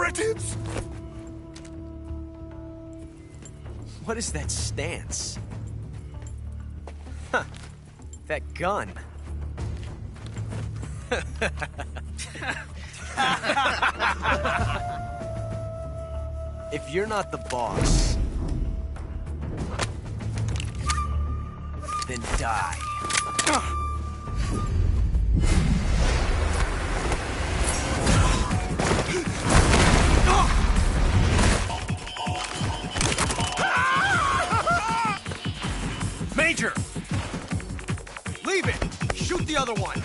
operatives! What is that stance? Huh. That gun. If you're not the boss, then die. Major! Leave it! Shoot the other one!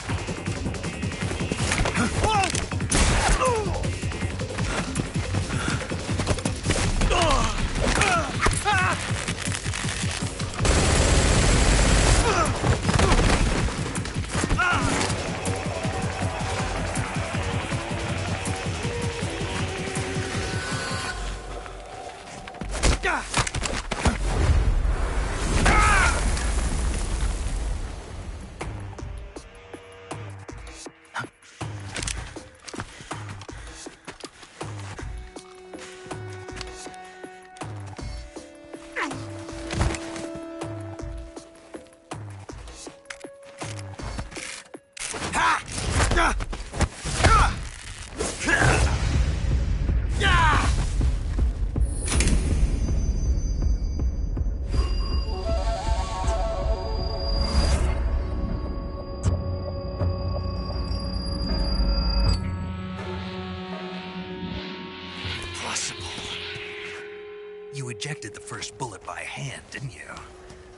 You ejected the first bullet by hand, didn't you?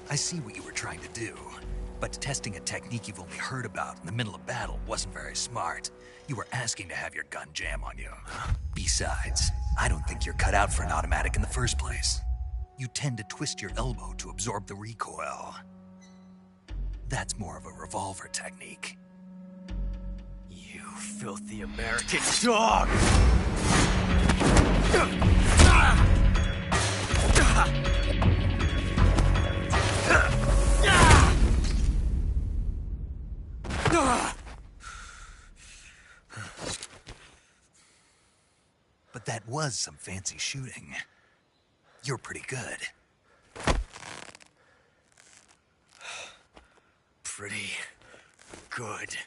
I see what you were trying to do. But testing a technique you've only heard about in the middle of battle wasn't very smart. You were asking to have your gun jam on you. Besides, I don't think you're cut out for an automatic in the first place. You tend to twist your elbow to absorb the recoil. That's more of a revolver technique. You filthy American dog! But that was some fancy shooting. You're pretty good. Pretty good.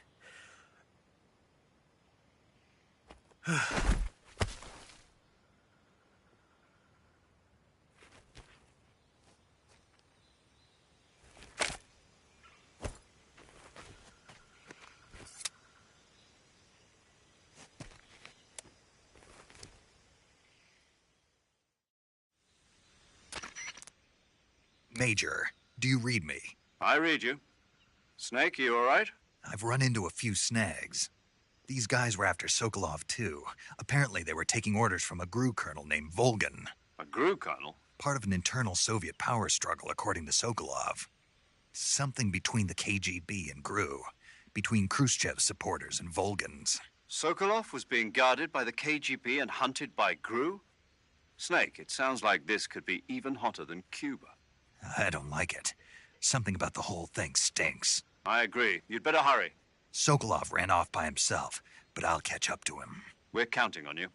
Major, do you read me? I read you. Snake, you all right? I've run into a few snags. These guys were after Sokolov, too. Apparently, they were taking orders from a GRU colonel named Volgan. A GRU colonel? Part of an internal Soviet power struggle, according to Sokolov. Something between the KGB and GRU. Between Khrushchev's supporters and Volgan's. Sokolov was being guarded by the KGB and hunted by GRU? Snake, it sounds like this could be even hotter than Cuba. I don't like it. Something about the whole thing stinks. I agree. You'd better hurry. Sokolov ran off by himself, but I'll catch up to him. We're counting on you.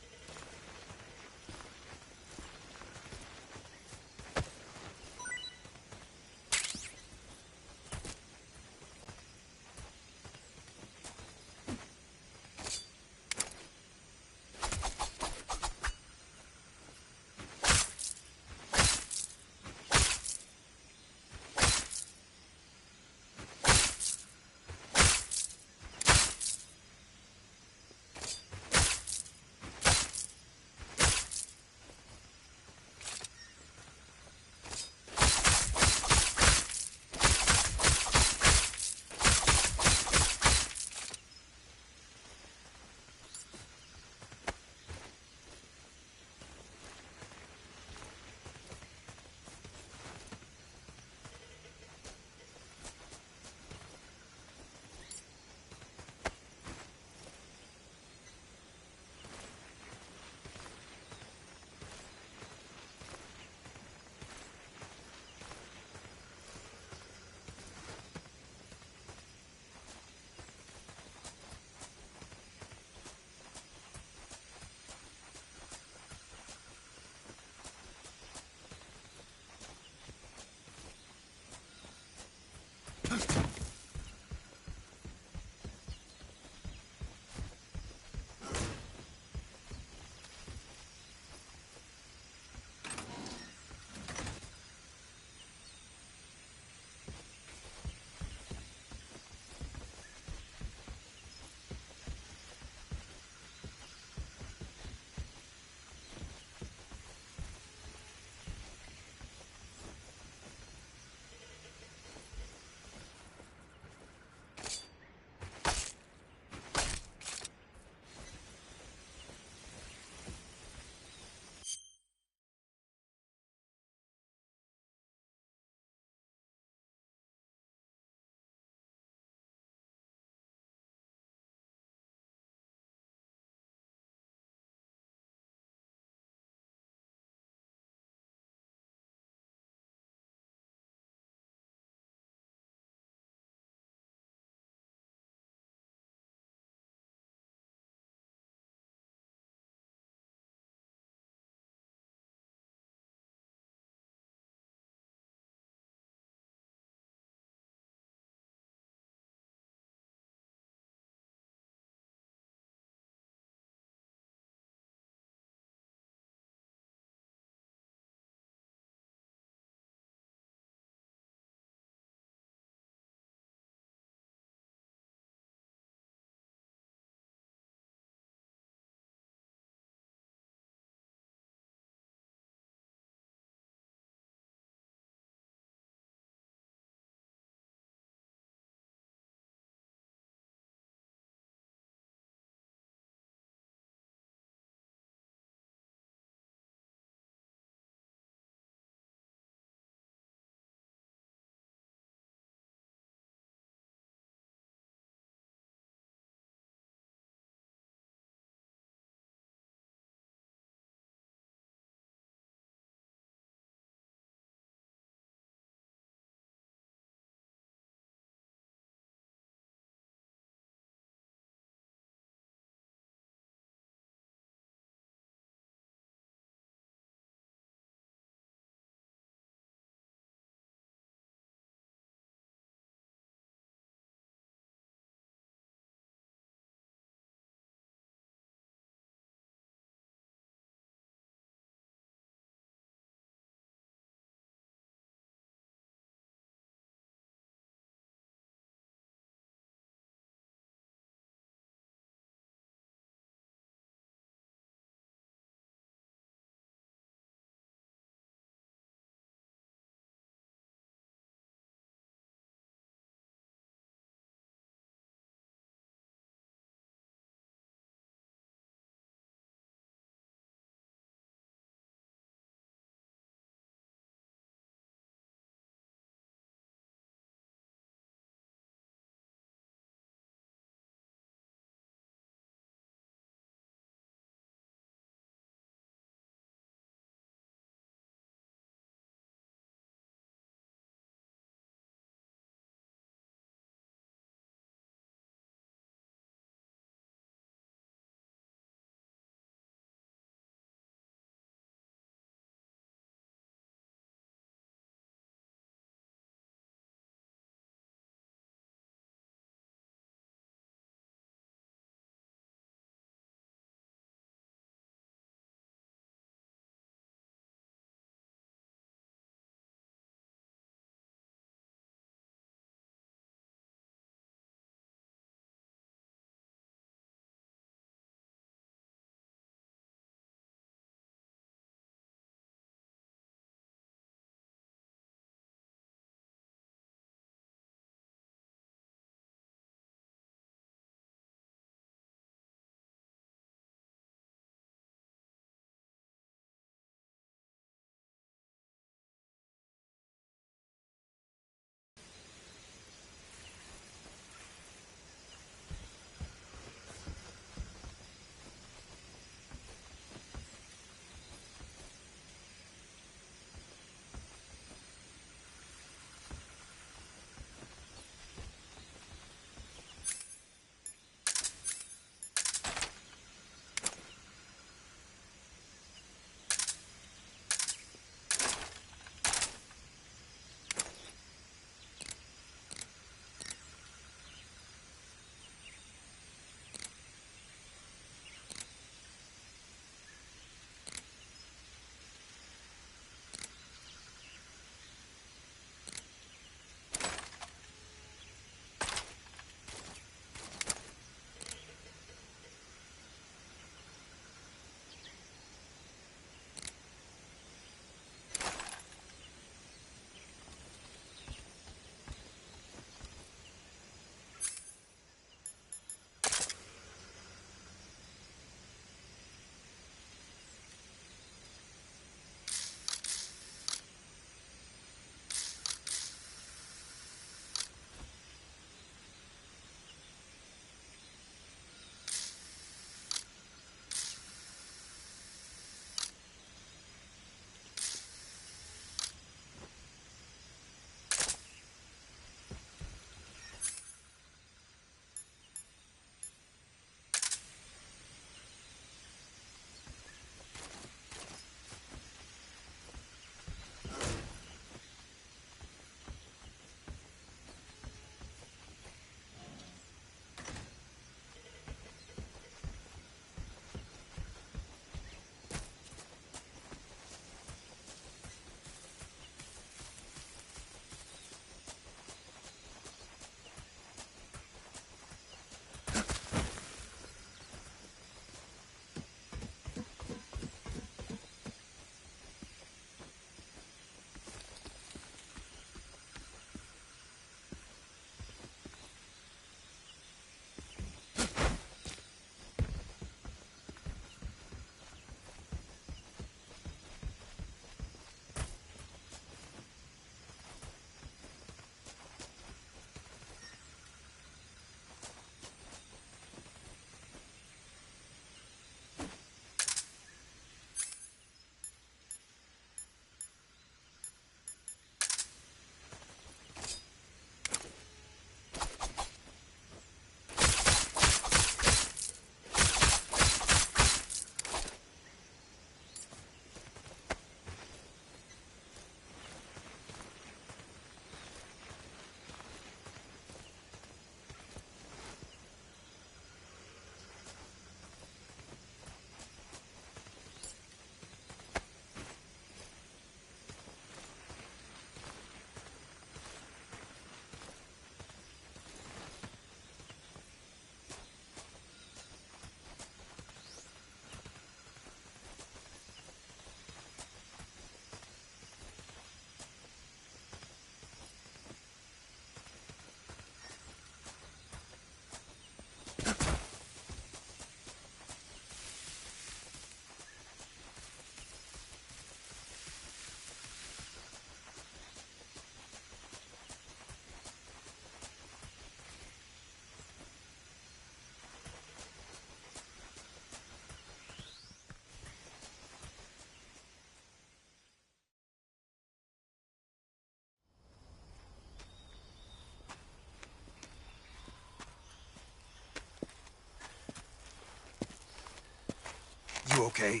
okay?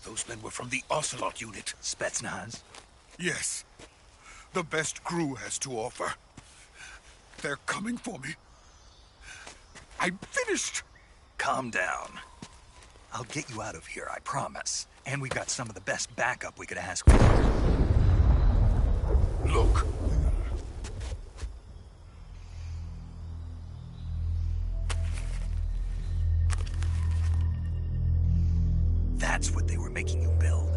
Those men were from the Ocelot unit. Spetsnaz? Yes. The best crew has to offer. They're coming for me. I'm finished. Calm down. I'll get you out of here, I promise. And we've got some of the best backup we could ask for. Look. That's what they were making you build?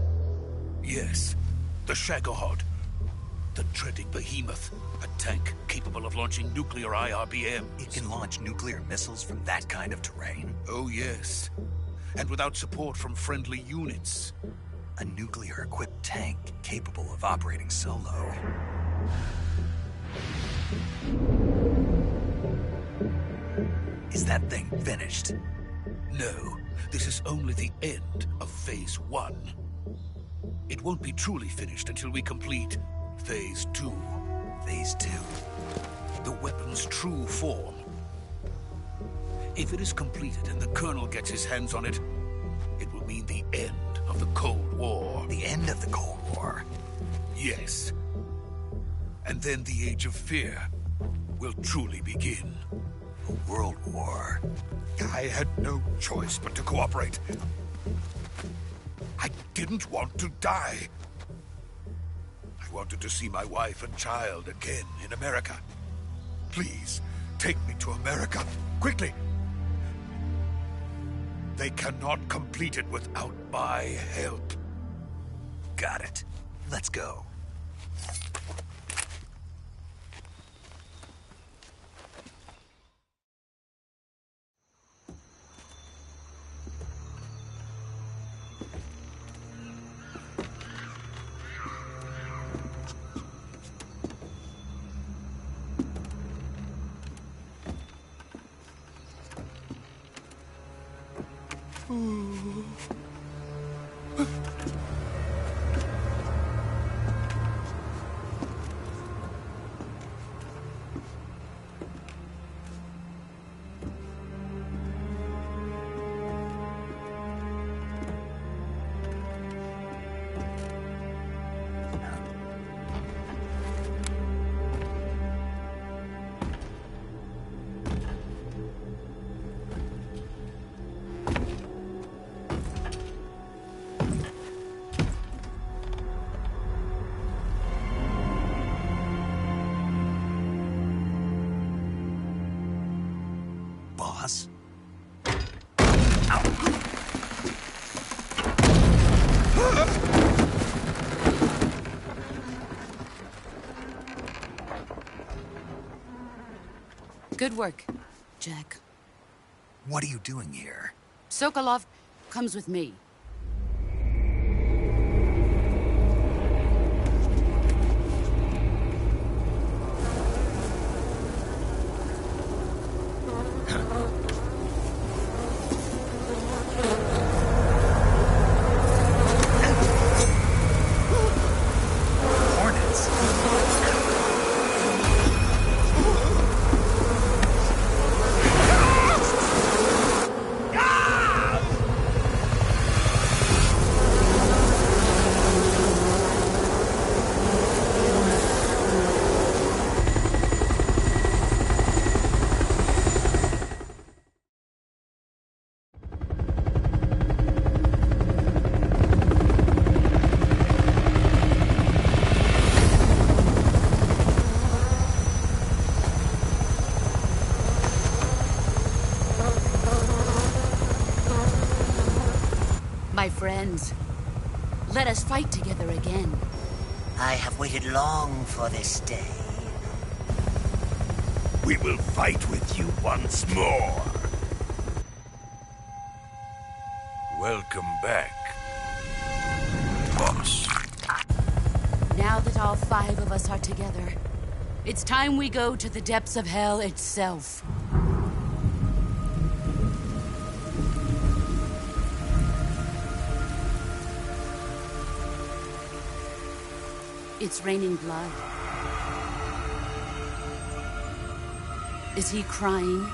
Yes. The Shagohod. The treading behemoth. A tank capable of launching nuclear IRBMs. It can launch nuclear missiles from that kind of terrain? Oh, yes. And without support from friendly units. A nuclear-equipped tank capable of operating solo. Is that thing finished? No. This is only the end of Phase 1. It won't be truly finished until we complete Phase 2. Phase 2? The weapon's true form. If it is completed and the Colonel gets his hands on it, it will mean the end of the Cold War. The end of the Cold War? Yes. And then the Age of Fear will truly begin. A world war? I had no choice but to cooperate. I didn't want to die. I wanted to see my wife and child again in America. Please, take me to America, quickly. They cannot complete it without my help. Got it. Let's go. Boss? Good work, Jack. What are you doing here? Sokolov comes with me. My friends, let us fight together again. I have waited long for this day. We will fight with you once more. Welcome back, boss. Now that all 5 of us are together, it's time we go to the depths of hell itself. It's raining blood. Is he crying?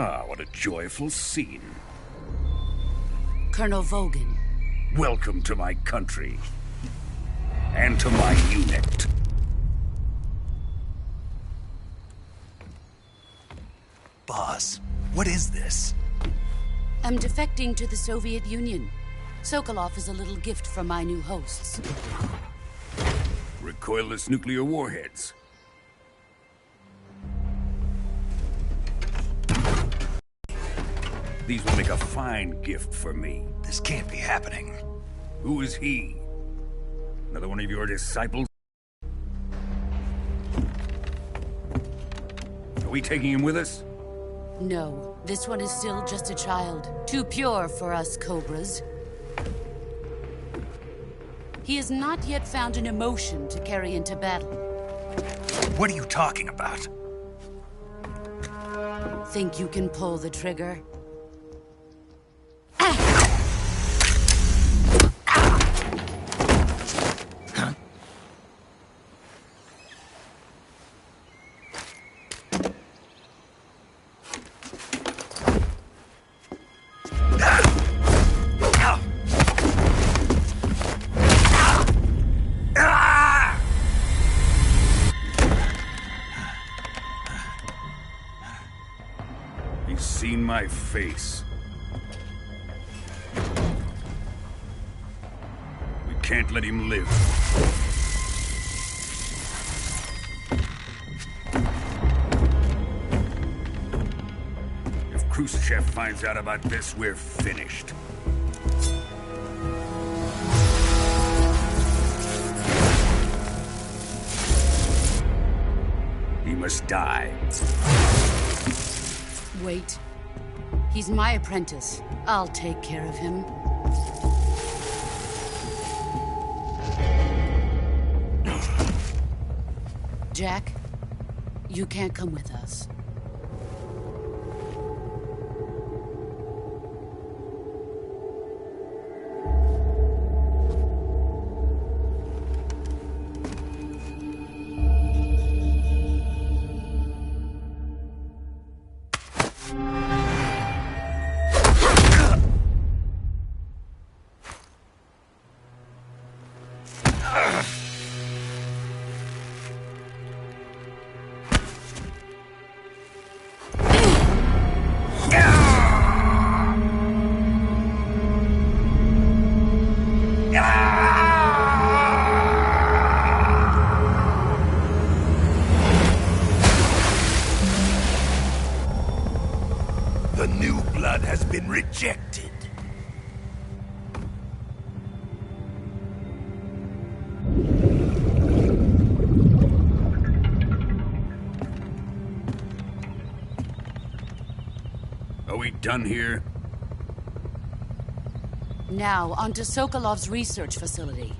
Ah, what a joyful scene. Colonel Vogan. Welcome to my country. And to my unit. Boss, what is this? I'm defecting to the Soviet Union. Sokolov is a little gift from my new hosts. Recoilless nuclear warheads. These will make a fine gift for me. This can't be happening. Who is he? Another one of your disciples? Are we taking him with us? No, this one is still just a child. Too pure for us Cobras. He has not yet found an emotion to carry into battle. What are you talking about? Think you can pull the trigger? He's seen my face. We can't let him live. If Khrushchev finds out about this, we're finished. He must die. Wait. He's my apprentice. I'll take care of him. Jack, you can't come with us. The new blood has been rejected. Are we done here? Now, onto Sokolov's research facility.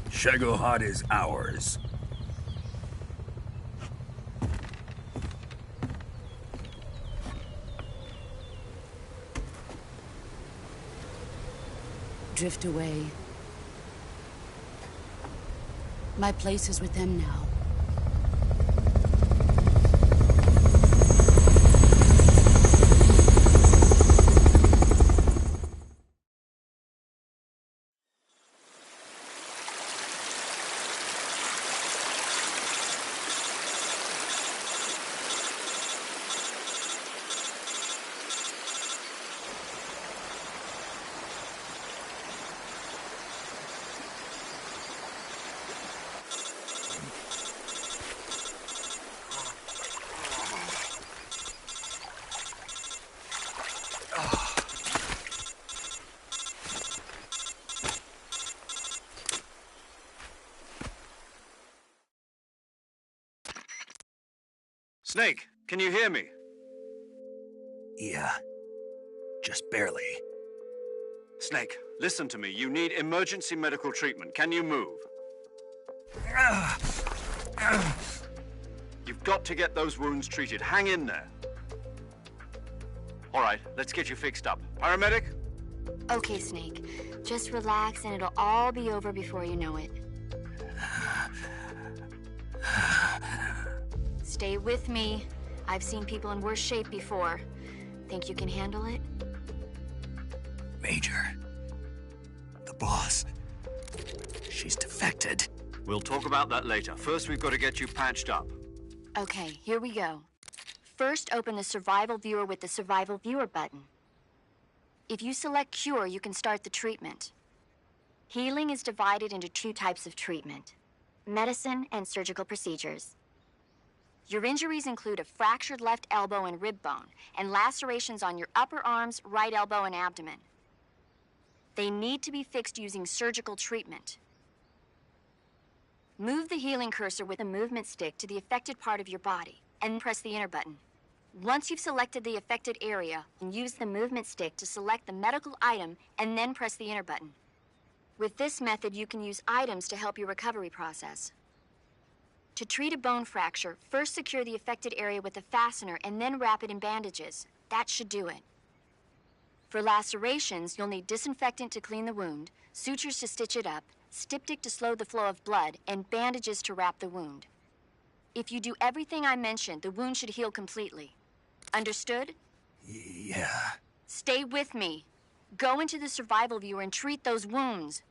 Shagohod is ours. Drift away. My place is with them now. Snake, can you hear me? Yeah. Just barely. Snake, listen to me. You need emergency medical treatment. Can you move? You've got to get those wounds treated. Hang in there. All right, let's get you fixed up. Paramedic? Okay, Snake. Just relax and it'll all be over before you know it. Stay with me. I've seen people in worse shape before. Think you can handle it? Major. The boss. She's defected. We'll talk about that later. First, we've got to get you patched up. Okay, here we go. First, open the Survival Viewer with the Survival Viewer button. If you select Cure, you can start the treatment. Healing is divided into 2 types of treatment: medicine and surgical procedures. Your injuries include a fractured left elbow and rib bone, and lacerations on your upper arms, right elbow, and abdomen. They need to be fixed using surgical treatment. Move the healing cursor with a movement stick to the affected part of your body, and press the enter button. Once you've selected the affected area, use the movement stick to select the medical item, and then press the enter button. With this method, you can use items to help your recovery process. To treat a bone fracture, first secure the affected area with a fastener and then wrap it in bandages. That should do it. For lacerations, you'll need disinfectant to clean the wound, sutures to stitch it up, styptic to slow the flow of blood, and bandages to wrap the wound. If you do everything I mentioned, the wound should heal completely. Understood? Yeah. Stay with me. Go into the Survival Viewer and treat those wounds.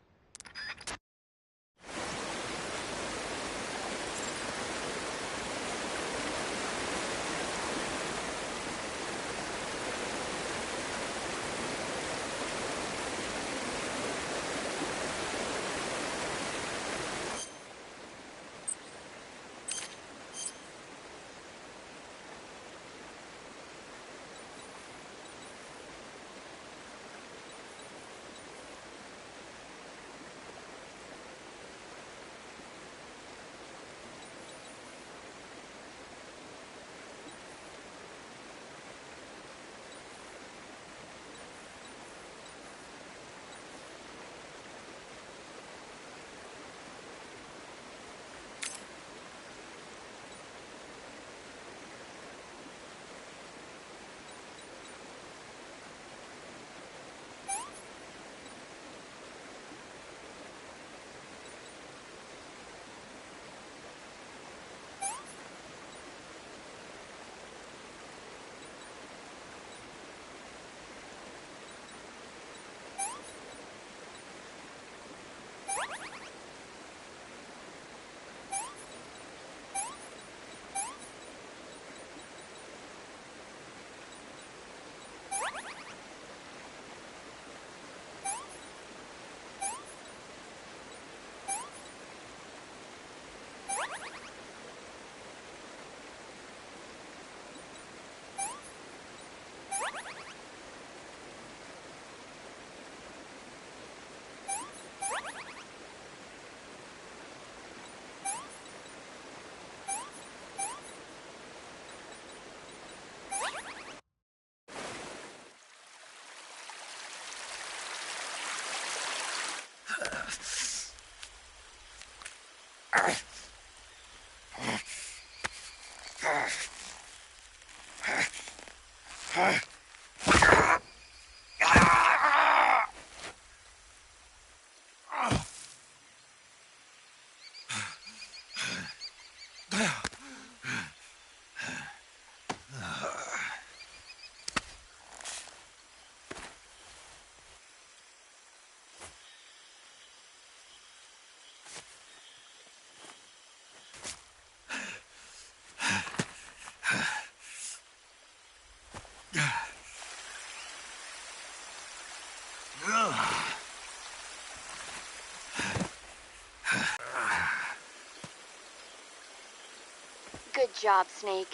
Good job, Snake.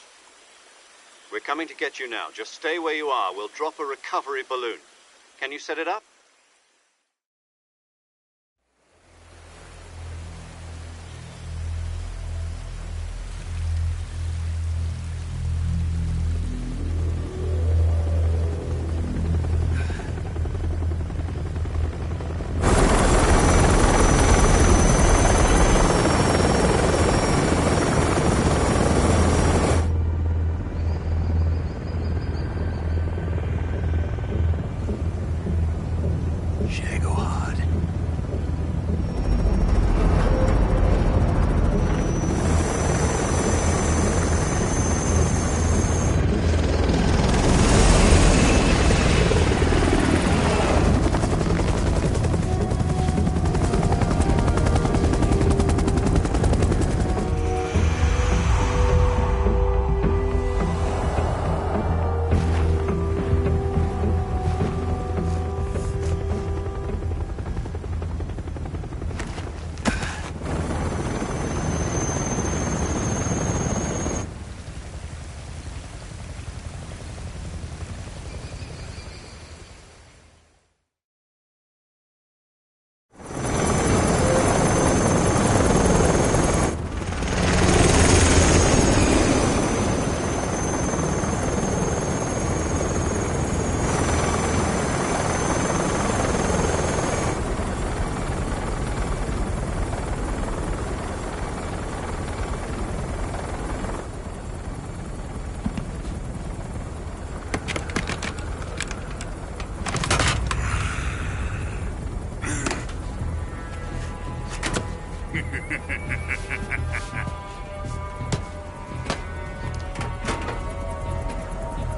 We're coming to get you now. Just stay where you are. We'll drop a recovery balloon. Can you set it up?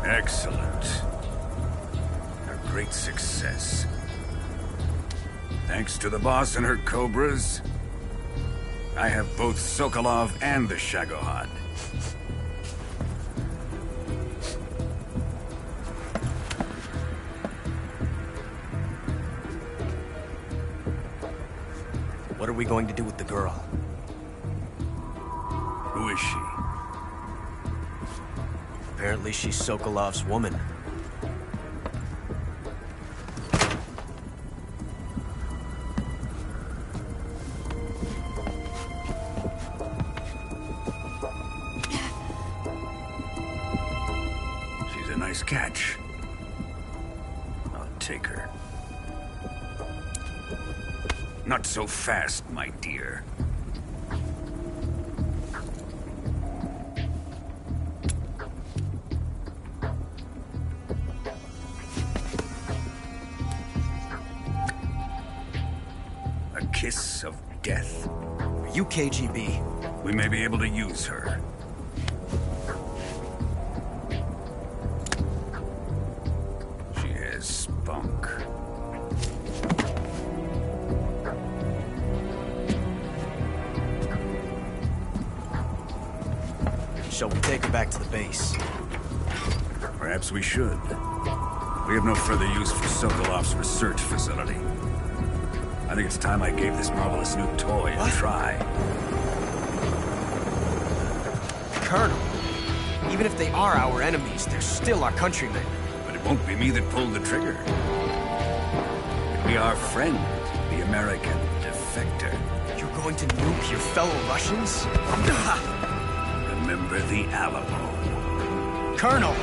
Excellent. A great success. Thanks to the boss and her cobras, I have both Sokolov and the Shagohod. What are we going to do with the girl? Who is she? Apparently she's Sokolov's woman. She's a nice catch. I'll take her. Not so fast, my dear. A kiss of death. Are you KGB? We may be able to use her. She has spunk. Shall we take her back to the base? Perhaps we should. We have no further use for Sokolov's research facility. I think it's time I gave this marvelous new toy a try. Colonel, even if they are our enemies, they're still our countrymen. But it won't be me that pulled the trigger. It'll be our friend, the American defector. You're going to nuke your fellow Russians? Remember the Alamo. Colonel!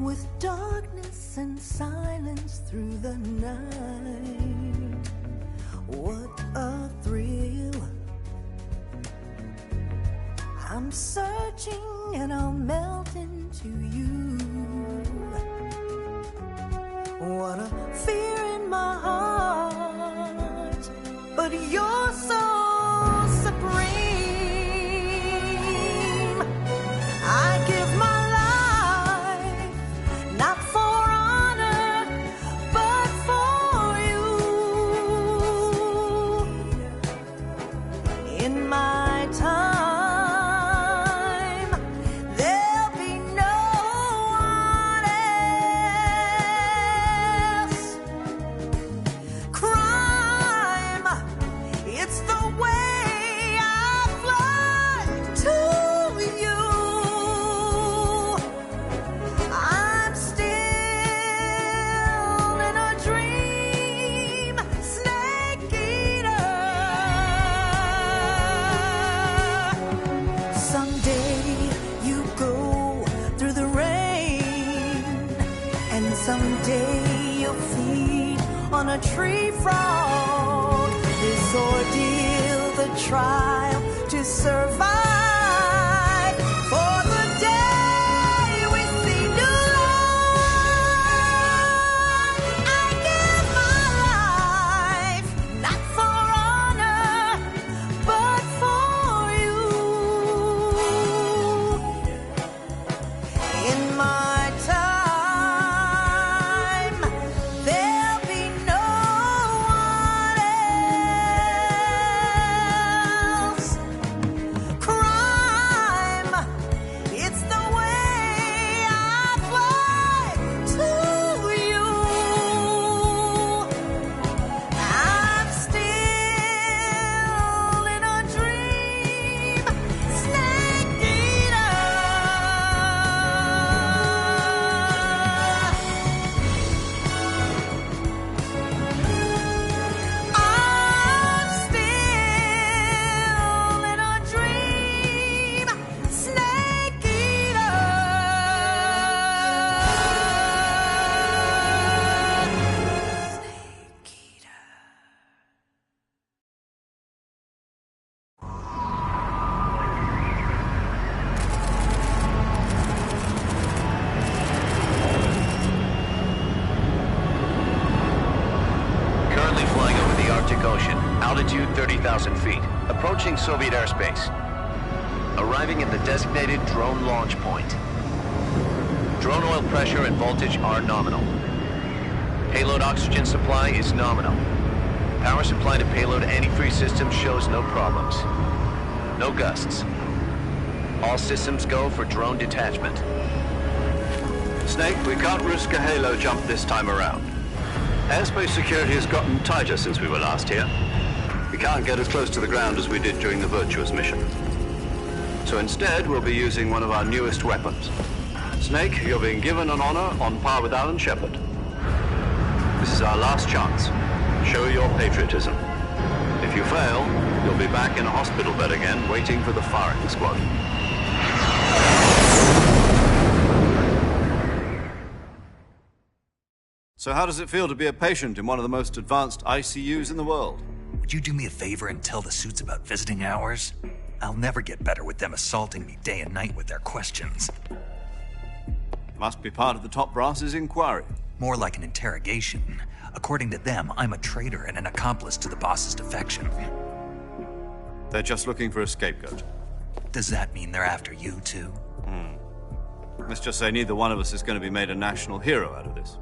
With darkness and silence through the night. What a thrill. I'm searching and I'll melt into you. What a fear in my heart, but you're so supreme. I give my someday you'll feed on a tree frog. This ordeal, the trial to survive. For the day in my time, there'll be no one else. Crime, it's the way I fly to you. I'm still in a dream, snake eater. I'm still in a dream, snake eater. Snake eater. Currently flying over the Arctic Ocean. Altitude 30,000 feet. Approaching Soviet airspace. Arriving at the designated drone launch point. Drone oil pressure and voltage are nominal. Payload oxygen supply is nominal. Power supply to payload antifreeze system shows no problems. No gusts. All systems go for drone detachment. Snake, we can't risk a halo jump this time around. Airspace security has gotten tighter since we were last here. We can't get as close to the ground as we did during the Virtuous mission. So instead, we'll be using one of our newest weapons. Snake, you're being given an honor on par with Alan Shepard. This is our last chance. Show your patriotism. If you fail, you'll be back in a hospital bed again, waiting for the firing squad. So how does it feel to be a patient in one of the most advanced ICUs in the world? Would you do me a favor and tell the suits about visiting hours? I'll never get better with them assaulting me day and night with their questions. Must be part of the top brass's inquiry. More like an interrogation. According to them, I'm a traitor and an accomplice to the boss's defection. They're just looking for a scapegoat. Does that mean they're after you, too? Let's just say neither one of us is going to be made a national hero out of this.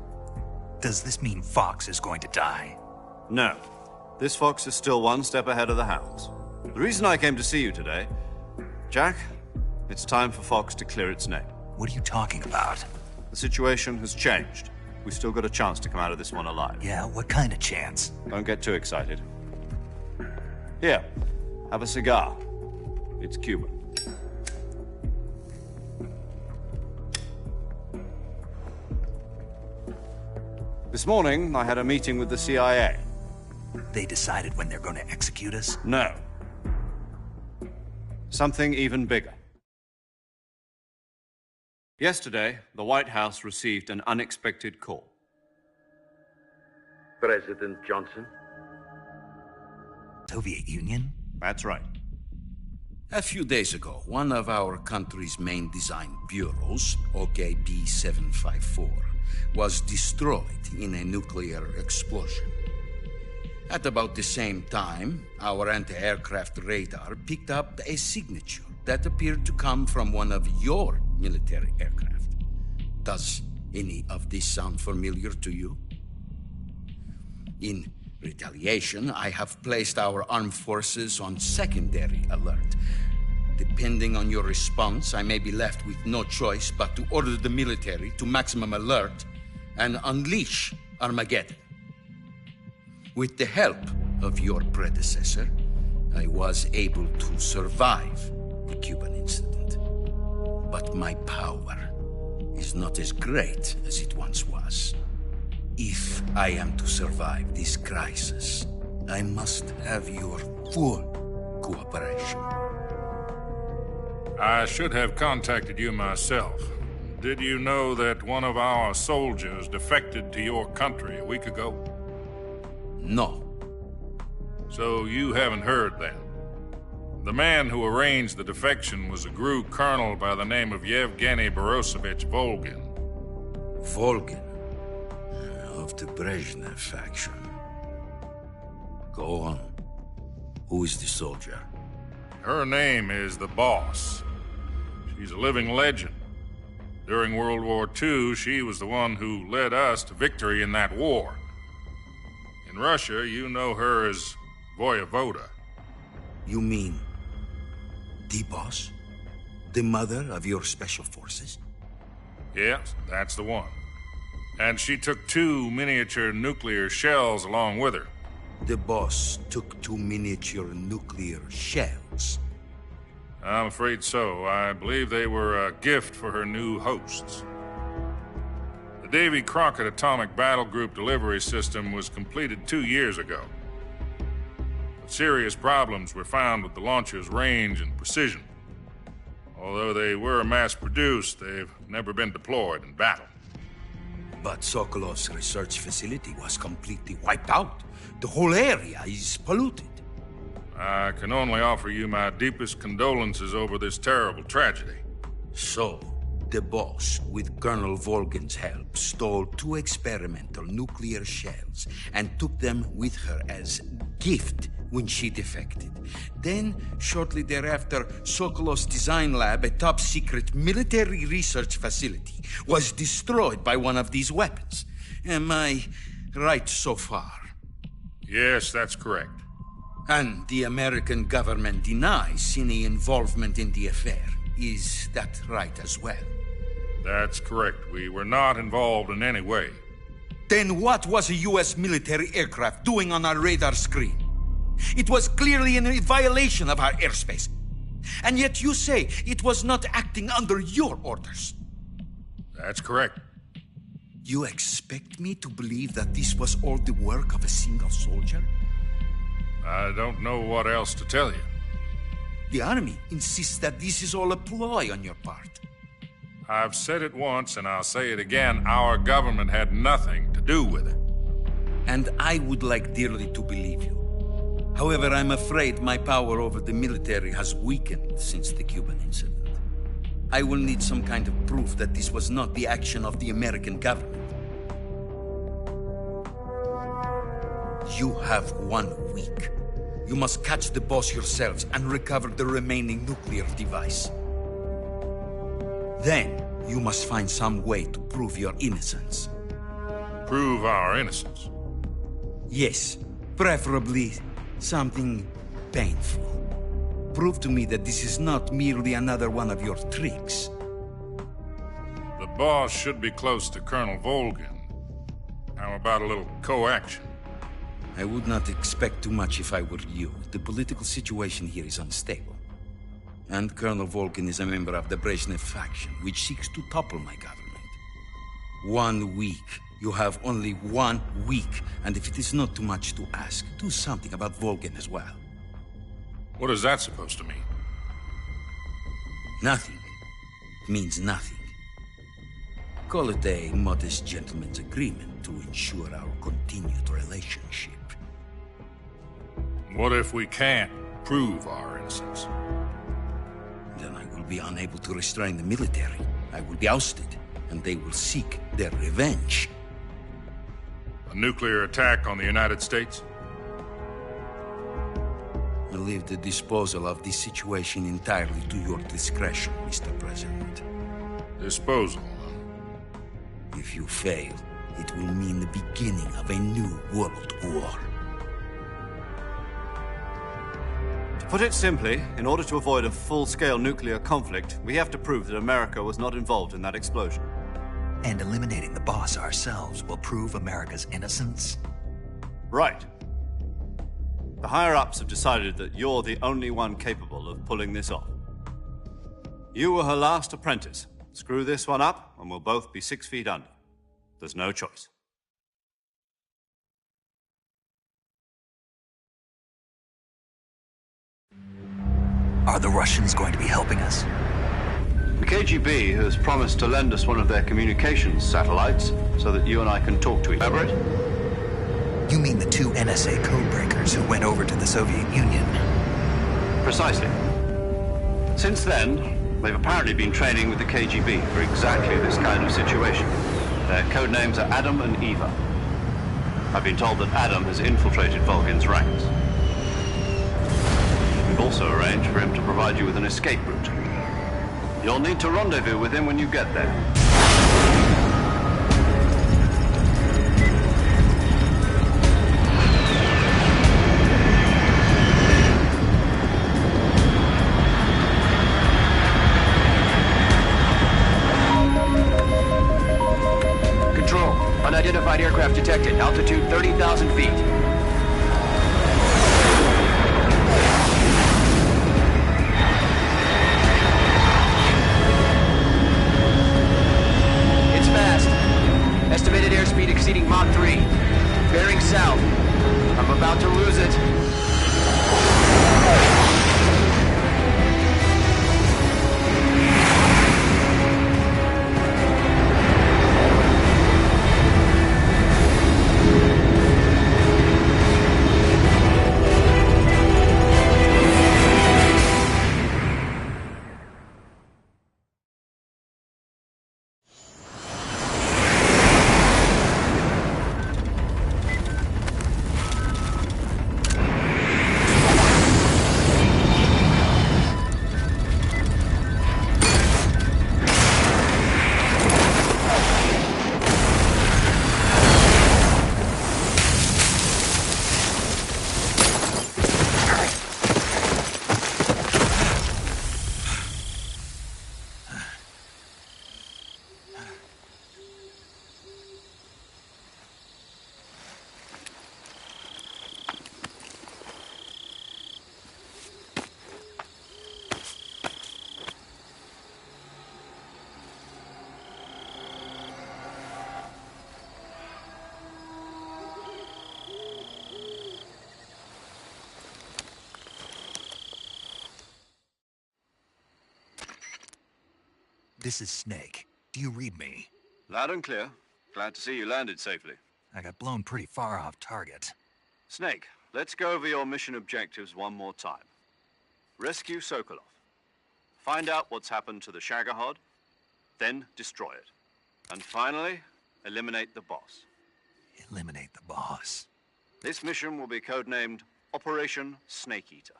Does this mean Fox is going to die? No. This fox is still one step ahead of the hounds. The reason I came to see you today, Jack, it's time for Fox to clear its name. What are you talking about? The situation has changed. We've still got a chance to come out of this one alive. Yeah, what kind of chance? Don't get too excited. Here, have a cigar. It's Cuban. This morning, I had a meeting with the CIA. They decided when they're going to execute us? No. Something even bigger. Yesterday, the White House received an unexpected call. President Johnson? Soviet Union? That's right. A few days ago, one of our country's main design bureaus, OKB 754, was destroyed in a nuclear explosion. At about the same time, our anti-aircraft radar picked up a signature that appeared to come from one of your military aircraft. Does any of this sound familiar to you? In retaliation, I have placed our armed forces on secondary alert. Depending on your response, I may be left with no choice but to order the military to maximum alert and unleash Armageddon. With the help of your predecessor, I was able to survive the Cuban incident. But my power is not as great as it once was. If I am to survive this crisis, I must have your full cooperation. I should have contacted you myself. Did you know that one of our soldiers defected to your country a week ago? No. So you haven't heard then? The man who arranged the defection was a GRU colonel by the name of Yevgeny Borosovich Volgin. Volgin? Of the Brezhnev faction. Go on. Who is the soldier? Her name is the Boss. She's a living legend. During World War II, she was the one who led us to victory in that war. In Russia, you know her as Voyevoda. You mean the boss? The mother of your special forces? Yes, that's the one. And she took 2 miniature nuclear shells along with her. The boss took 2 miniature nuclear shells? I'm afraid so. I believe they were a gift for her new hosts. The Davy Crockett Atomic Battle Group delivery system was completed 2 years ago. But serious problems were found with the launcher's range and precision. Although they were mass-produced, they've never been deployed in battle. But Sokolov's research facility was completely wiped out. The whole area is polluted. I can only offer you my deepest condolences over this terrible tragedy. So, the boss, with Colonel Volgin's help, stole 2 experimental nuclear shells and took them with her as gift when she defected. Then, shortly thereafter, Sokolov's design lab, a top-secret military research facility, was destroyed by one of these weapons. Am I right so far? Yes, that's correct. And the American government denies any involvement in the affair. Is that right as well? That's correct. We were not involved in any way. Then what was a U.S. military aircraft doing on our radar screen? It was clearly in violation of our airspace. And yet you say it was not acting under your orders. That's correct. You expect me to believe that this was all the work of a single soldier? I don't know what else to tell you. The army insists that this is all a ploy on your part. I've said it once, and I'll say it again. Our government had nothing to do with it. And I would like dearly to believe you. However, I'm afraid my power over the military has weakened since the Cuban incident. I will need some kind of proof that this was not the action of the American government. You have 1 week. You must catch the boss yourselves and recover the remaining nuclear device. Then, you must find some way to prove your innocence. Prove our innocence? Yes, preferably something painful. Prove to me that this is not merely another one of your tricks. The boss should be close to Colonel Volgin. How about a little coaction? I would not expect too much if I were you. The political situation here is unstable. And Colonel Volgin is a member of the Brezhnev faction, which seeks to topple my government. 1 week. You have only 1 week. And if it is not too much to ask, do something about Volgin as well. What is that supposed to mean? Nothing. It means nothing. Call it a modest gentleman's agreement to ensure our continued relationship. What if we can't prove our innocence? Then I will be unable to restrain the military. I will be ousted, and they will seek their revenge. A nuclear attack on the United States? I leave the disposal of this situation entirely to your discretion, Mr. President. Disposal? If you fail, it will mean the beginning of a new world war. To put it simply, in order to avoid a full-scale nuclear conflict, we have to prove that America was not involved in that explosion. And eliminating the boss ourselves will prove America's innocence? Right. The higher-ups have decided that you're the only one capable of pulling this off. You were her last apprentice. Screw this one up, and we'll both be 6 feet under. There's no choice. Are the Russians going to be helping us? The KGB has promised to lend us one of their communications satellites so that you and I can talk to each other. You mean the 2 NSA codebreakers who went over to the Soviet Union? Precisely. Since then, they've apparently been training with the KGB for exactly this kind of situation. Their code names are Adam and Eva. I've been told that Adam has infiltrated Volgin's ranks. We've also arranged for him to provide you with an escape route. You'll need to rendezvous with him when you get there. Unidentified aircraft detected. Altitude 30,000 feet. It's fast. Estimated airspeed exceeding Mach 3. Bearing south. I'm about to lose it. This is Snake. Do you read me? Loud and clear. Glad to see you landed safely. I got blown pretty far off target. Snake, let's go over your mission objectives one more time. Rescue Sokolov. Find out what's happened to the Shagohod, then destroy it. And finally, eliminate the boss. Eliminate the boss? This mission will be codenamed Operation Snake Eater.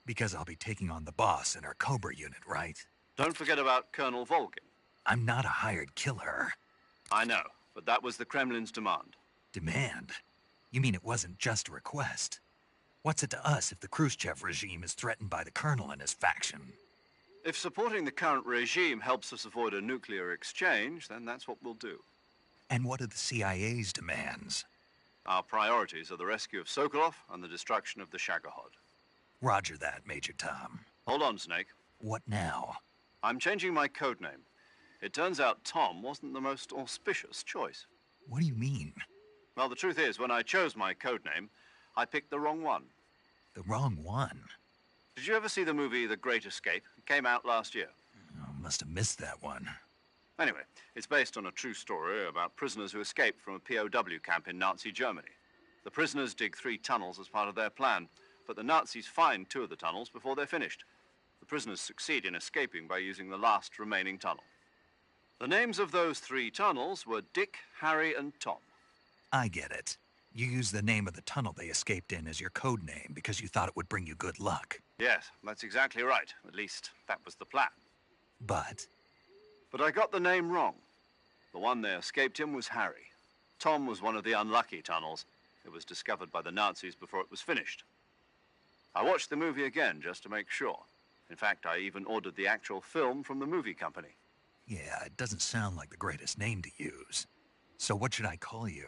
Because I'll be taking on the boss in our Cobra unit, right? Don't forget about Colonel Volgin. I'm not a hired killer. I know, but that was the Kremlin's demand. Demand? You mean it wasn't just a request? What's it to us if the Khrushchev regime is threatened by the Colonel and his faction? If supporting the current regime helps us avoid a nuclear exchange, then that's what we'll do. And what are the CIA's demands? Our priorities are the rescue of Sokolov and the destruction of the Shagohod. Roger that, Major Tom. Hold on, Snake. What now? I'm changing my codename. It turns out Tom wasn't the most auspicious choice. What do you mean? Well, the truth is, when I chose my codename, I picked the wrong one. The wrong one? Did you ever see the movie The Great Escape? It came out last year. Oh, must have missed that one. Anyway, it's based on a true story about prisoners who escaped from a POW camp in Nazi Germany. The prisoners dig 3 tunnels as part of their plan, but the Nazis find 2 of the tunnels before they're finished. The prisoners succeed in escaping by using the last remaining tunnel. The names of those 3 tunnels were Dick, Harry, and Tom. I get it. You used the name of the tunnel they escaped in as your code name because you thought it would bring you good luck. Yes, that's exactly right. At least, that was the plan. But I got the name wrong. The one they escaped in was Harry. Tom was one of the unlucky tunnels. It was discovered by the Nazis before it was finished. I watched the movie again just to make sure. In fact, I even ordered the actual film from the movie company. yeah, it doesn't sound like the greatest name to use. So what should I call you?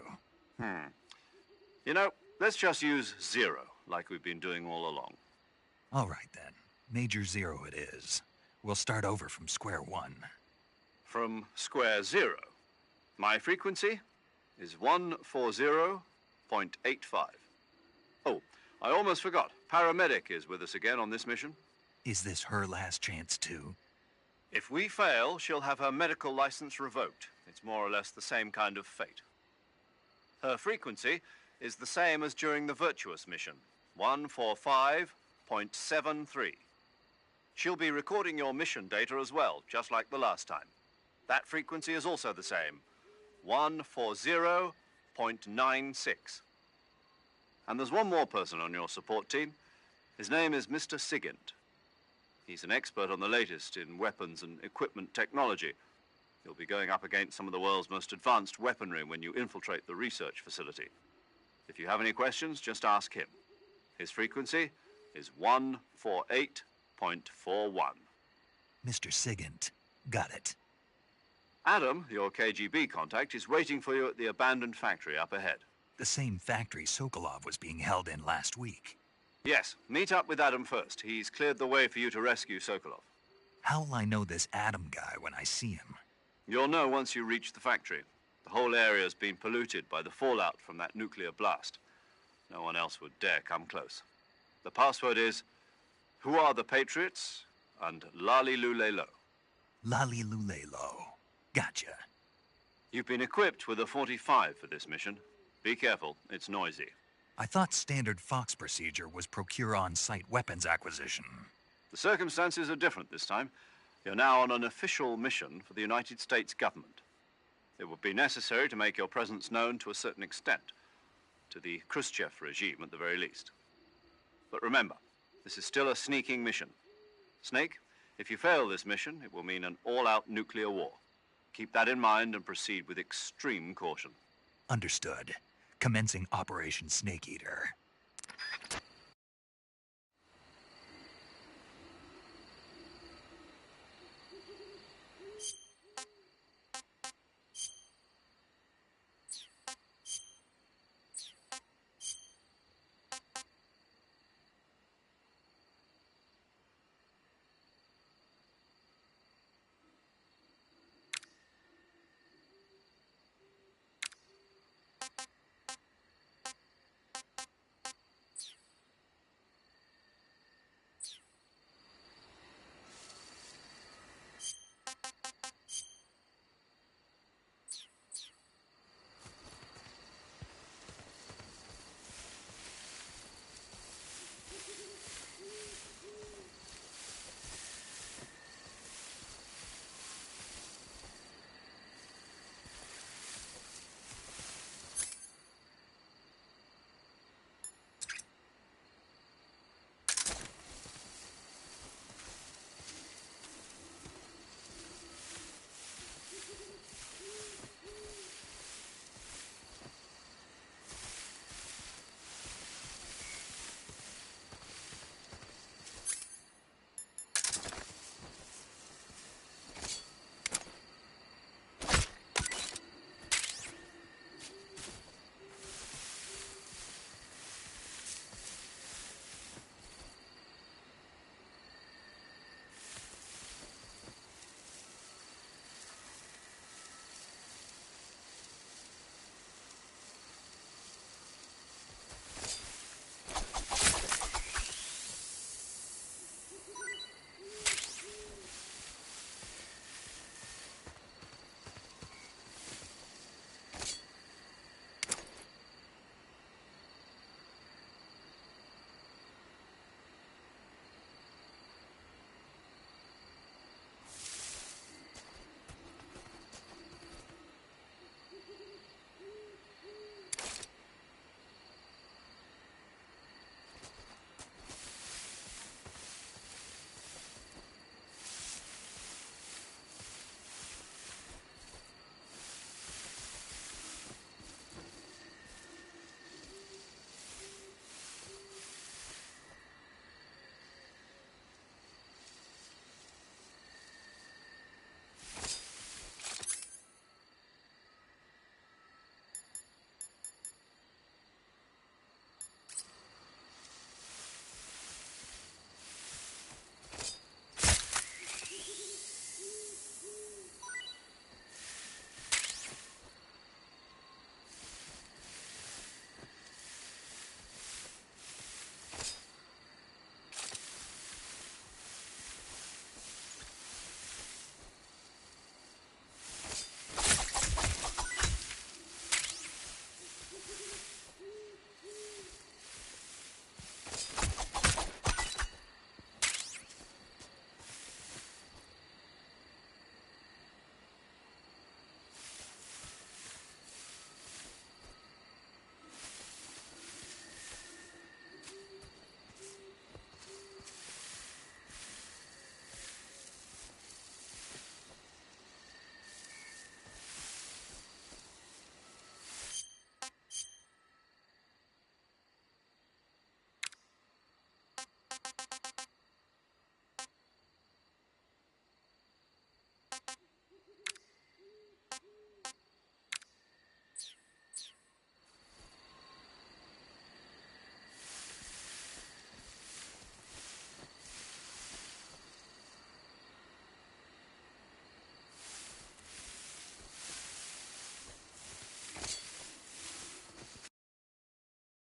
You know, let's just use Zero, like we've been doing all along. All right, then. Major Zero it is. We'll start over from square one. From square 0. My frequency is 140.85. Oh, I almost forgot. Paramedic is with us again on this mission. Is this her last chance, too? If we fail, she'll have her medical license revoked. It's more or less the same kind of fate. Her frequency is the same as during the Virtuous mission, 145.73. She'll be recording your mission data as well, just like the last time. That frequency is also the same, 140.96. And there's one more person on your support team. His name is Mr. Sigint. He's an expert on the latest in weapons and equipment technology. You'll be going up against some of the world's most advanced weaponry when you infiltrate the research facility. If you have any questions, just ask him. His frequency is 148.41. Mr. Sigint, got it. Adam, your KGB contact, is waiting for you at the abandoned factory up ahead. The same factory Sokolov was being held in last week. Yes, meet up with Adam first. He's cleared the way for you to rescue Sokolov. How'll I know this Adam guy when I see him? You'll know once you reach the factory. The whole area's been polluted by the fallout from that nuclear blast. No one else would dare come close. The password is, "Who are the Patriots?" and "Lali Lule Lo." Lali Lule Lo. Gotcha. You've been equipped with a 45 for this mission. Be careful, it's noisy. I thought standard Fox procedure was procure on-site weapons acquisition. The circumstances are different this time. You're now on an official mission for the United States government. It would be necessary to make your presence known to a certain extent, to the Khrushchev regime at the very least. But remember, this is still a sneaking mission. Snake, if you fail this mission, it will mean an all-out nuclear war. Keep that in mind and proceed with extreme caution. Understood. Commencing Operation Snake Eater.